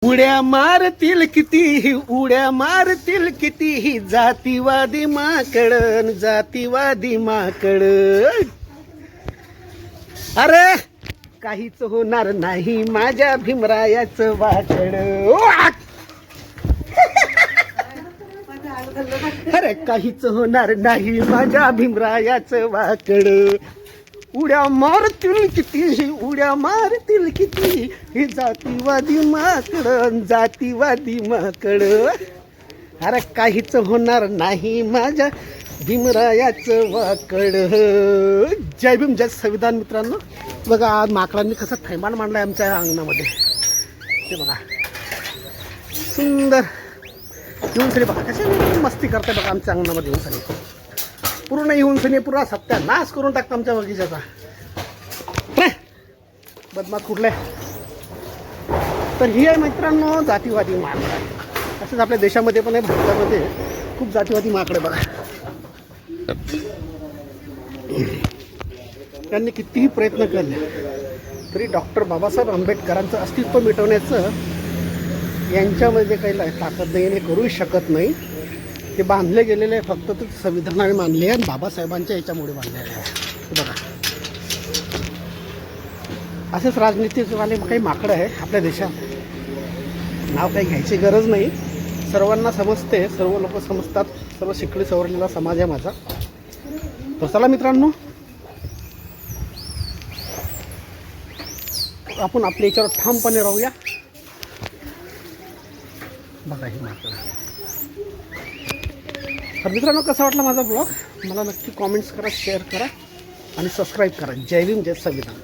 उड्या मारतील कितीही, उड्या मारतील कितीही, जातीवादी माकड, जातीवादी माकड. अरे काहीच होणार नाही माझ्या भीमरायाचं वाकड. अरे काहीच होणार नाही माझ्या भीमरायाचं वाकड. उड्या मारतील किती, उड्या मारतील किती, हे जातीवादी माकड, जातीवादी माकड. अरे काहीच होणार नाही माझ्या भीमरायाचं वाकड. जय भीम, जय संविधान. मित्रांनो बघा, आज माकडांनी कसं थैमान मांडलाय आमच्या अंगणामध्ये. ते बघा सुंदर येऊन सरी बघा कशा मस्ती करताय बघा आमच्या अंगणामध्ये. येऊन सरी पूर्ण येऊन सनी पुरा सत्यानाश करून टाकतं आमच्या बगीच्याचा. बदमाश कुठले. तर ही आहे मित्रांनो जातीवादी माकड. तसेच आपल्या देशामध्ये पण आहे, भारतामध्ये खूप जातीवादी माकडे बघा. त्यांनी कितीही प्रयत्न केले तरी डॉक्टर बाबासाहेब आंबेडकरांचं अस्तित्व मिटवण्याचं यांच्यामध्ये काही ताकद नाही, हे करूही शकत नाही. ते बांधले गेलेले फक्त ते संविधानाने मानले आणि बाबासाहेबांच्या याच्यामुळे बांधलेले आहे. बघा असेच राजनीतीवाले काही माकडं आहे आपल्या देशात. नाव काही घ्यायची गरज नाही, सर्वांना समजते, सर्व लोक समजतात, सर्व शिकले सवरलेला समाज आहे माझा. तर चला मित्रांनो, आपण आपल्या याच्यावर ठामपणे राहूया. बघा ही माकडं. तर मित्रांनो कसा वाटला माझा ब्लॉग मला नक्की कॉमेंट्स करा, शेअर करा आणि सबस्क्राईब करा. जय भीम, जय संविधान.